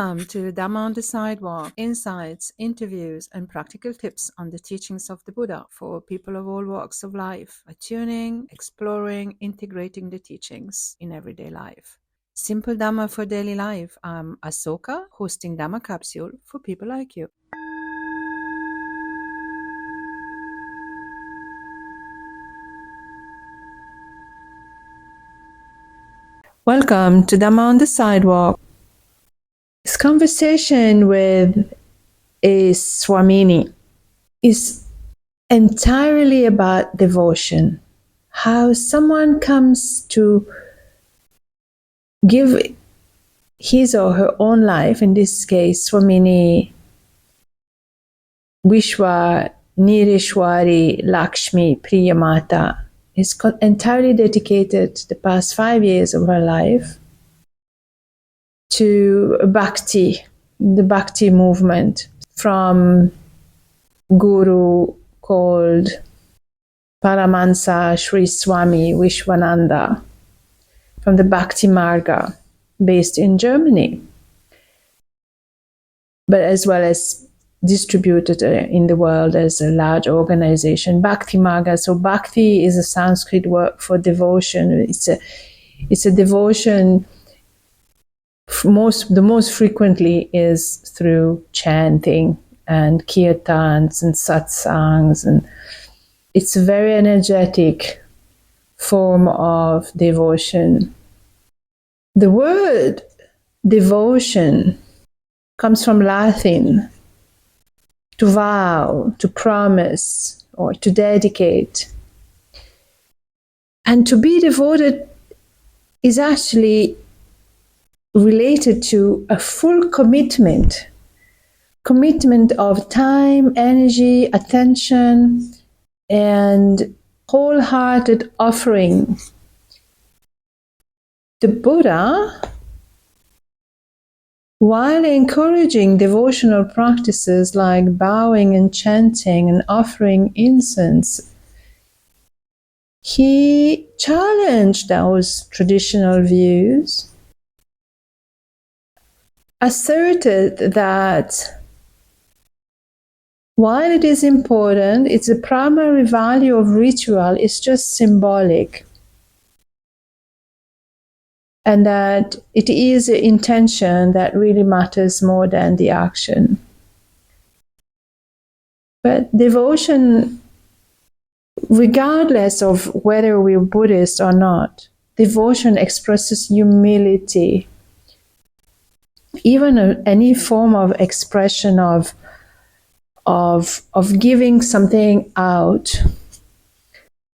Welcome to Dhamma on the Sidewalk, insights, interviews, and practical tips on the teachings of the Buddha for people of all walks of life, attuning, exploring, integrating the teachings in everyday life. Simple Dhamma for daily life. I'm Asoka, hosting Dhamma Capsule for people like you. Welcome to Dhamma on the Sidewalk. This conversation with a Swamini is entirely about devotion. How someone comes to give his or her own life, in this case, Swamini, Vishwa, Nireeshwari, Lakshmi, Priya Mata, is entirely dedicated the past 5 years of her life to Bhakti, the Bhakti movement, from Guru called Paramahansa Sri Swami Vishwananda, from the Bhakti Marga, based in Germany, but as well as distributed in the world as a large organization. Bhakti Marga. So Bhakti is a Sanskrit word for devotion. It's a devotion. The most frequently is through chanting and kirtans and satsangs, and it's a very energetic form of devotion. The word devotion comes from Latin, to vow, to promise, or to dedicate. And to be devoted is actually related to a full commitment of time, energy, attention, and wholehearted offering. The Buddha, while encouraging devotional practices like bowing and chanting and offering incense, he challenged those traditional views, asserted that while it is important, its primary value of ritual is just symbolic, and that it is the intention that really matters more than the action. But devotion, regardless of whether we're Buddhist or not, devotion expresses humility. Even any form of expression of giving something out,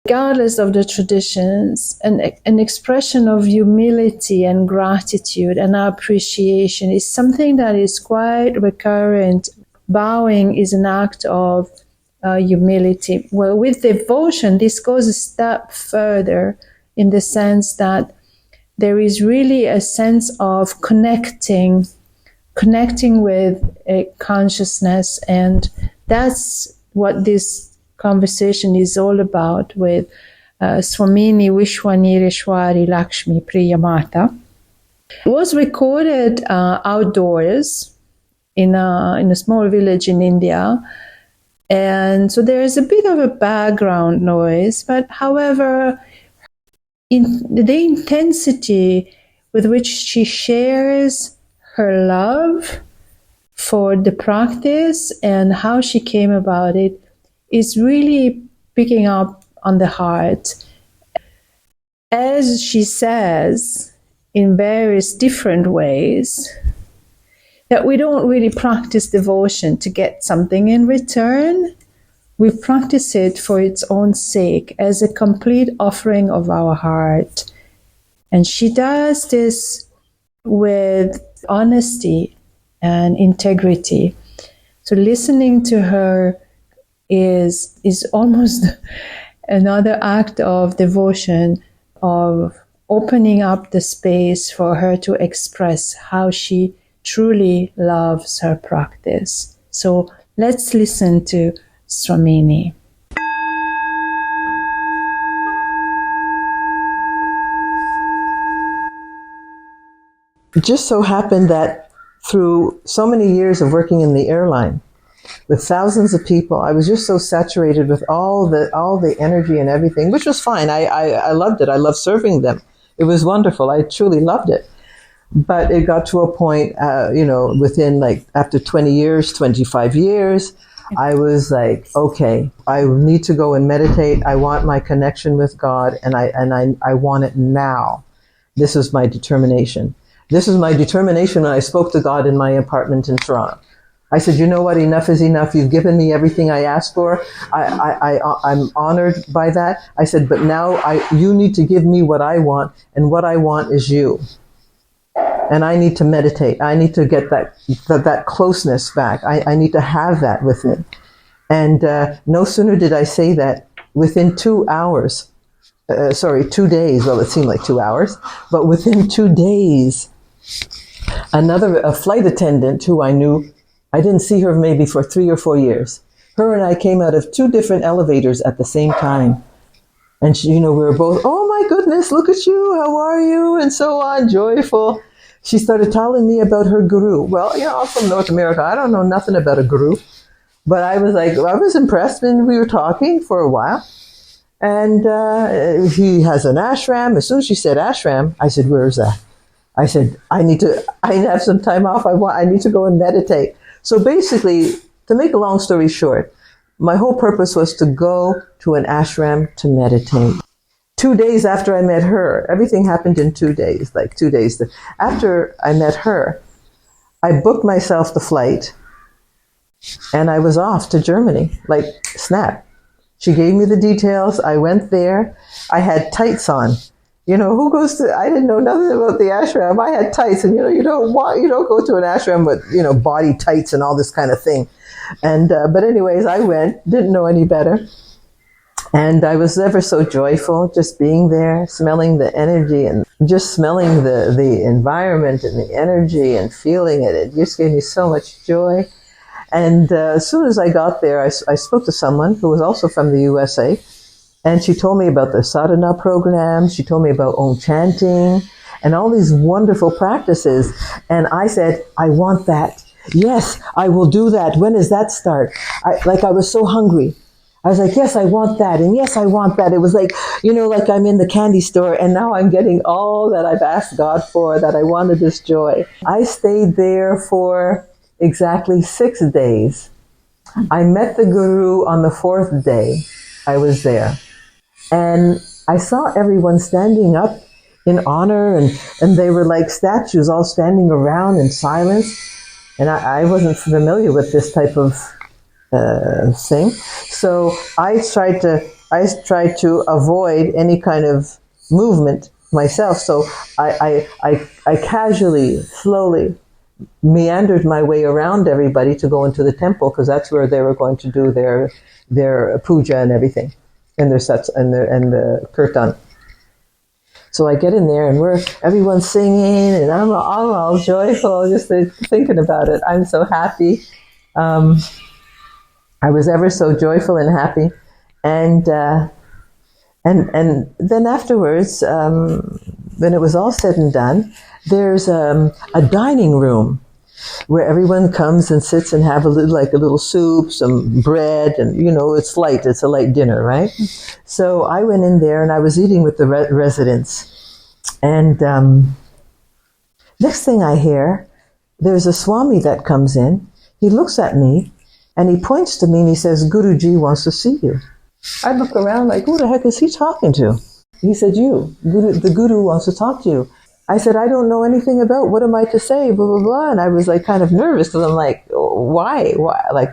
regardless of the traditions, an expression of humility and gratitude and appreciation is something that is quite recurrent. Bowing is an act of humility. Well, with devotion, this goes a step further in the sense that there is really a sense of connecting with a consciousness, and that's what this conversation is all about with Swamini, Vishwa, Nireeshwari, Lakshmi, Priya Mata. It was recorded outdoors in a small village in India, and so there is a bit of a background noise, but however, in the intensity with which she shares her love for the practice and how she came about it is really picking up on the heart. As she says in various different ways, that we don't really practice devotion to get something in return. We practice it for its own sake, as a complete offering of our heart. And she does this with honesty and integrity. So listening to her is almost another act of devotion, of opening up the space for her to express how she truly loves her practice. So let's listen to Swamini. It just so happened that through so many years of working in the airline with thousands of people, I was just so saturated with all the energy and everything, which was fine. I loved it. I loved serving them. It was wonderful. I truly loved it. But it got to a point, within after 20 years, 25 years, I was like, okay, I need to go and meditate. I want my connection with God, and I want it now. This is my determination. This is my determination when I spoke to God in my apartment in Toronto. I said, you know what? Enough is enough. You've given me everything I asked for. I'm honored by that. I said, but now you need to give me what I want, and what I want is you. And I need to meditate. I need to get that closeness back. I need to have that with me. And no sooner did I say that, within 2 hours, 2 days, well, it seemed like 2 hours, but within 2 days, a flight attendant who I knew, I didn't see her maybe for 3 or 4 years. Her and I came out of 2 different elevators at the same time. And she, we were both, oh my goodness, look at you, how are you? And so on, joyful. She started telling me about her guru. Well, I'm from North America. I don't know nothing about a guru. But I was impressed when we were talking for a while. And he has an ashram. As soon as she said ashram, I said, where is that? I said, I need to have some time off. I need to go and meditate. So basically, to make a long story short, my whole purpose was to go to an ashram to meditate. 2 days after I met her, everything happened in 2 days, 2 days. After I met her, I booked myself the flight, and I was off to Germany, snap. She gave me the details. I went there. I had tights on. I didn't know nothing about the ashram. I had tights, and you don't go to an ashram with, body tights and all this kind of thing. And, but anyways, I went, didn't know any better. And I was ever so joyful just being there, smelling the energy and just smelling the environment and the energy and feeling it. It just gave me so much joy. And as soon as I got there, I spoke to someone who was also from the USA. And she told me about the sadhana program. She told me about Om chanting and all these wonderful practices. And I said, I want that. Yes, I will do that. When does that start? I was so hungry. I was like, yes, I want that. And yes, I want that. It was like I'm in the candy store, and now I'm getting all that I've asked God for, that I wanted this joy. I stayed there for exactly 6 days. I met the guru on the 4th day I was there. And I saw everyone standing up in honor, and they were like statues all standing around in silence. And I wasn't familiar with this type of thing. So I tried to avoid any kind of movement myself. So I casually, slowly meandered my way around everybody to go into the temple, because that's where they were going to do their puja and everything, and their sats and the kirtan. So I get in there, and everyone's singing, and I'm all joyful just thinking about it. I'm so happy. I was ever so joyful and happy, and then afterwards, when it was all said and done, there's a dining room where everyone comes and sits and have a little soup, some bread, and it's light. It's a light dinner, right? So I went in there, and I was eating with the residents, and next thing I hear, there's a Swami that comes in. He looks at me, and he points to me, and he says, Guruji wants to see you. I look around like, who the heck is he talking to? He said, the Guru wants to talk to you. I said, I don't know anything about, what am I to say, blah, blah, blah. And I was kind of nervous, because I'm like, why?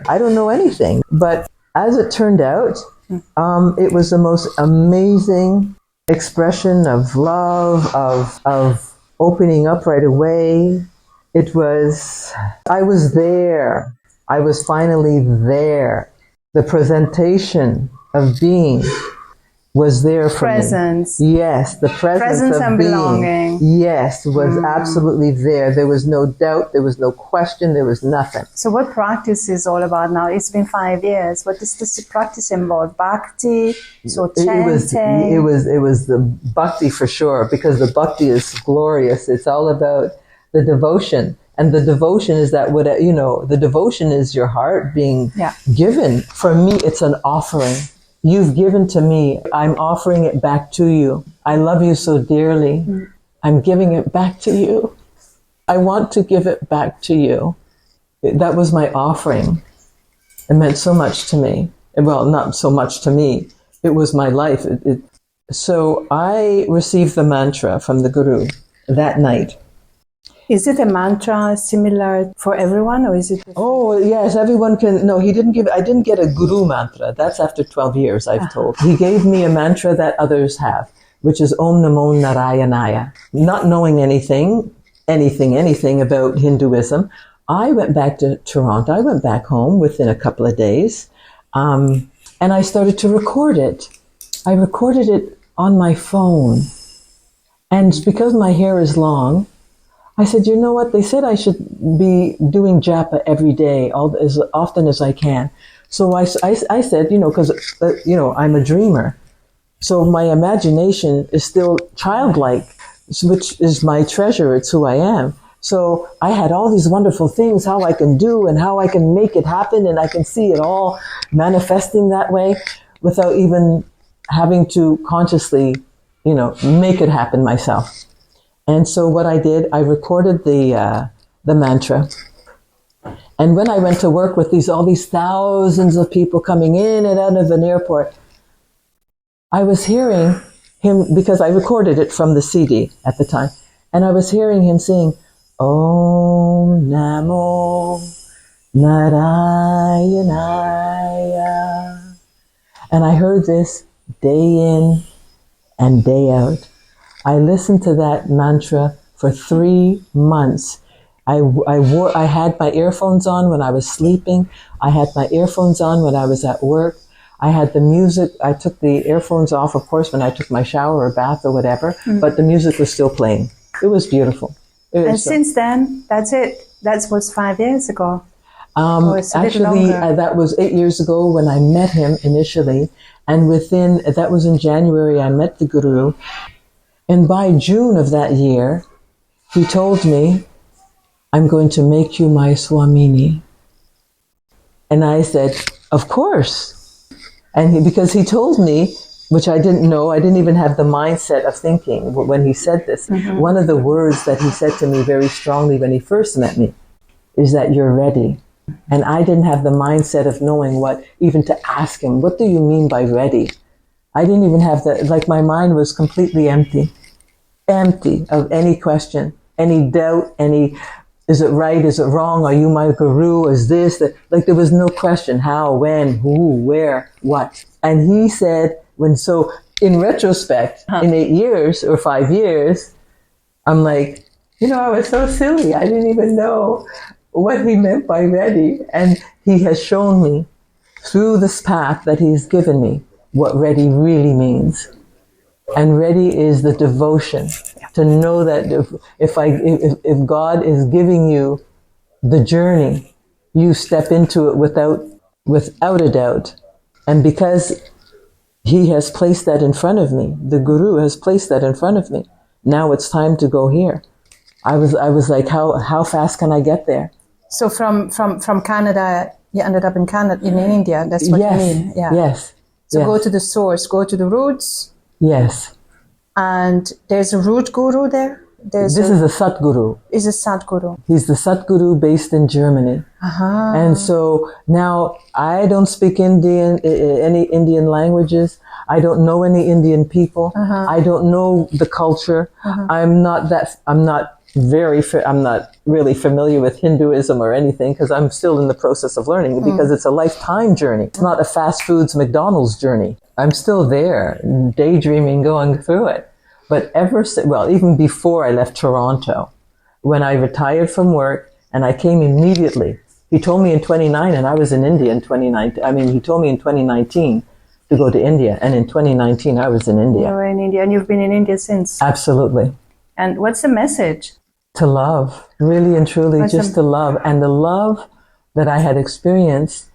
I don't know anything. But as it turned out, it was the most amazing expression of love, of opening up right away. I was there. I was finally there. The presentation of being was there for presence. me. Yes, the presence of and being. Belonging. Yes, was absolutely there. There was no doubt. There was no question. There was nothing. So what practice is all about now? It's been 5 years. What does this practice involve? Bhakti? So chanting? It was the bhakti for sure, because the bhakti is glorious. It's all about the devotion And the devotion is that, the devotion is your heart being given. For me, it's an offering. You've given to me. I'm offering it back to you. I love you so dearly. I'm giving it back to you. I want to give it back to you. That was my offering. It meant so much to me. Well, not so much to me. It was my life. So I received the mantra from the Guru that night. Is it a mantra similar for everyone, or is it? Oh, yes, everyone can. No, I didn't get a Guru mantra. That's after 12 years, I've told. He gave me a mantra that others have, which is Om Namo Narayanaya. Not knowing anything about Hinduism, I went back to Toronto. I went back home within a couple of days, and I started to record it. I recorded it on my phone. And because my hair is long, I said, you know what? They said I should be doing japa every day, as often as I can. So I said, because, I'm a dreamer. So my imagination is still childlike, which is my treasure. It's who I am. So I had all these wonderful things, how I can do and how I can make it happen. And I can see it all manifesting that way without even having to consciously, make it happen myself. And so what I did, I recorded the mantra. And when I went to work with all these thousands of people coming in and out of an airport, I was hearing him, because I recorded it from the CD at the time, and I was hearing him sing, Om Namo Narayanaya. And I heard this day in and day out. I listened to that mantra for 3 months. I had my earphones on when I was sleeping. I had my earphones on when I was at work. I had the music. I took the earphones off, of course, when I took my shower or bath or whatever, but the music was still playing. It was beautiful. Since then, that's it. That was 5 years ago. Actually, that was 8 years ago when I met him initially. And that was in January, I met the Guru. And by June of that year, he told me, I'm going to make you my Swamini. And I said, of course. And because he told me, which I didn't know, I didn't even have the mindset of thinking when he said this. One of the words that he said to me very strongly when he first met me is that you're ready. And I didn't have the mindset of knowing even to ask him, what do you mean by ready? I didn't even have my mind was completely empty of any question, any doubt, is it right, is it wrong, are you my guru, is this, that? There was no question, how, when, who, where, what. And he said, in retrospect, in 8 years or 5 years, I'm like, I was so silly, I didn't even know what he meant by ready. And he has shown me through this path that he's given me what ready really means. And ready is the devotion to know that if God is giving you the journey, you step into it without a doubt. And because he has placed that in front of me, the Guru has placed that in front of me. Now it's time to go here. I was like, how fast can I get there? So from Canada, you ended up in India. That's what you mean. Yeah. Yes. So go to the source, go to the roots. Yes. And there's a root guru there? This is a Satguru. Is a Satguru. He's the Satguru based in Germany. And so now I don't speak any Indian languages. I don't know any Indian people. I don't know the culture. I'm not really familiar with Hinduism or anything because I'm still in the process of learning because it's a lifetime journey. It's not a fast foods McDonald's journey. I'm still there, daydreaming, going through it. But even before I left Toronto, when I retired from work and I came immediately, he told me in 29 and I was in India in 2019. He told me in 2019 to go to India. And in 2019, I was in India. You were in India and you've been in India since. Absolutely. And what's the message? To love, really and truly, to love. And the love that I had experienced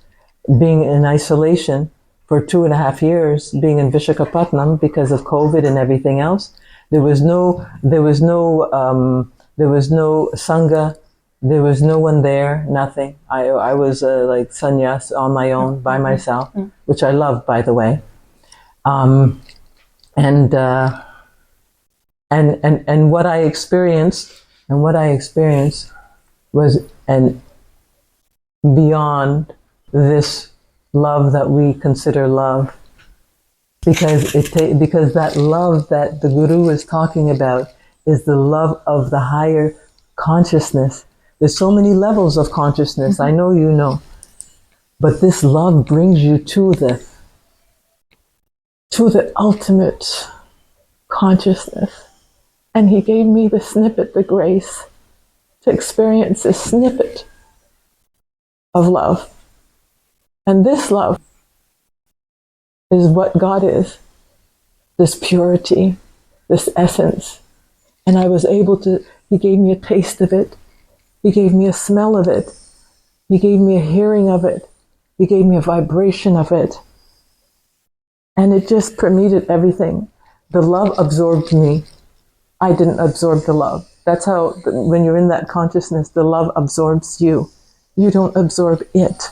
being in isolation for 2.5 years, being in Vishakhapatnam because of COVID and everything else. There was no Sangha, There was no one there, nothing. I was like sannyas on my own, by myself, which I loved, by the way. And what I experienced, was beyond this love that we consider love, because that love that the Guru is talking about is the love of the higher consciousness. There's so many levels of consciousness, I know you know, but this love brings you to the ultimate consciousness. And he gave me the snippet, the grace, to experience this snippet of love. And this love is what God is, this purity, this essence. And I was able to, he gave me a taste of it. He gave me a smell of it. He gave me a hearing of it. He gave me a vibration of it. And it just permeated everything. The love absorbed me. I didn't absorb the love. That's how, when you're in that consciousness, the love absorbs you. You don't absorb it.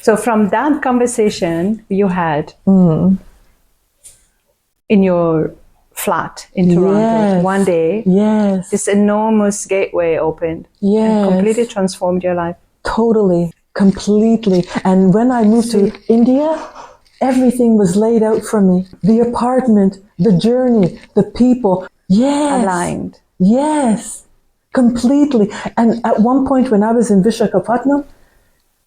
So from that conversation you had in your flat in Toronto, one day, this enormous gateway opened and completely transformed your life. Totally, completely. And when I moved to India, everything was laid out for me. The apartment, the journey, the people. Aligned. Yes, completely. And at one point when I was in Visakhapatnam,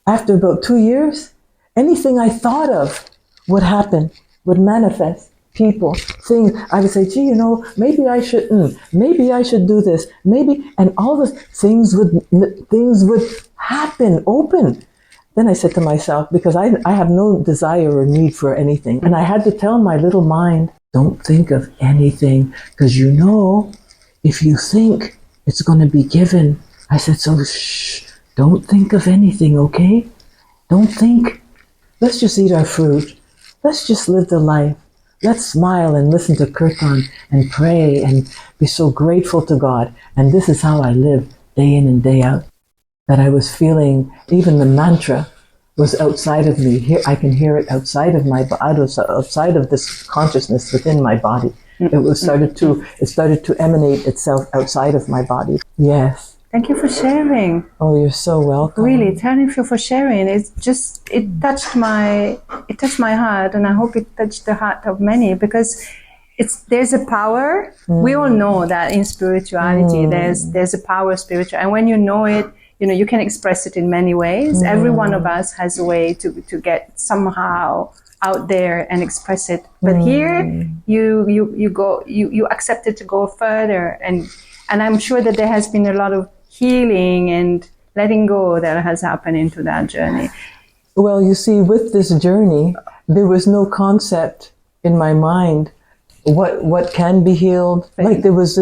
after about 2 years, anything I thought of would happen, would manifest. People, things. I would say, gee, you know, maybe I should do this, maybe, and all the things would happen, open. Then I said to myself, because I have no desire or need for anything, and I had to tell my little mind, don't think of anything, because you know, if you think, it's going to be given. I said, so shh, don't think of anything, okay? Don't think. Let's just eat our fruit. Let's just live the life. Let's smile and listen to kirtan and pray and be so grateful to God. And this is how I live day in and day out. That I was feeling, even the mantra was outside of me. Here, I can hear it outside of my body, outside of this consciousness within my body. It started to emanate itself outside of my body. Yes. Thank you for sharing. Oh, you're so welcome. Really, thank you for sharing. It touched my heart, and I hope it touched the heart of many, because there's a power. We all know that in spirituality, there's a power of spiritual, and when you know it, you know, you can express it in many ways. Every one of us has a way to get somehow out there and express it. But here, you accepted to go further, and I'm sure that there has been a lot of healing and letting go that has happened into that journey. Well, you see, with this journey, there was no concept in my mind what can be healed. Like there was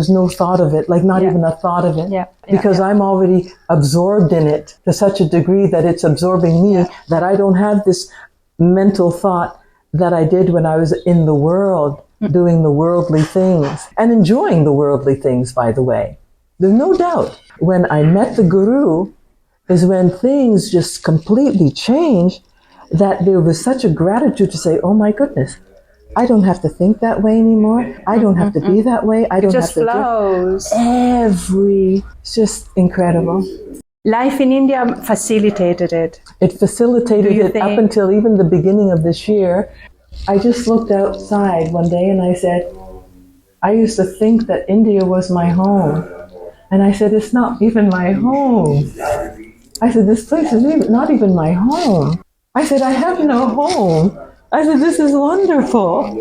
no thought of it, like not even a thought of it. Because I'm already absorbed in it to such a degree that it's absorbing me, that I don't have this mental thought that I did when I was in the world, doing the worldly things and enjoying the worldly things, by the way. There's no doubt. When I met the Guru is when things just completely changed, that there was such a gratitude to say, oh my goodness, I don't have to think that way anymore. I don't have to be that way. I don't have to. It just flows. It's just incredible. Life in India facilitated it. It facilitated it up until even the beginning of this year. I just looked outside one day and I said, I used to think that India was my home. And I said, it's not even my home. I said, this place is not even my home. I said, I have no home. I said, this is wonderful.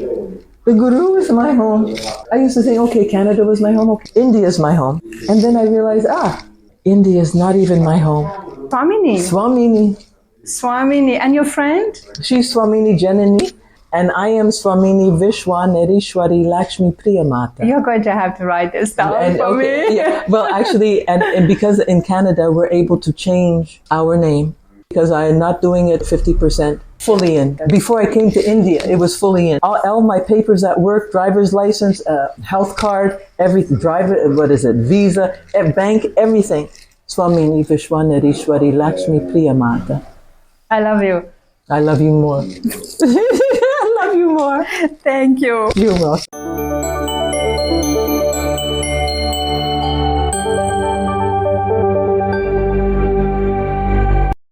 The Guru is my home. I used to think, okay, Canada was my home. Okay, India is my home. And then I realized, India is not even my home. Swamini. And your friend? She's Swamini Janani. And I am Swamini Vishwa, Nireeshwari, Lakshmi, Priya Mata. You're going to have to write this down for me. Yeah. Well, actually, and because in Canada, we're able to change our name, because I am not doing it 50%. fully in. Before I came to India, it was fully in. All my papers at work, driver's license, health card, everything, visa, bank, everything. Swamini, Vishwa, Nireeshwari, Lakshmi, Priya Mata. I love you. I love you more. I love you more. Thank you. You're welcome.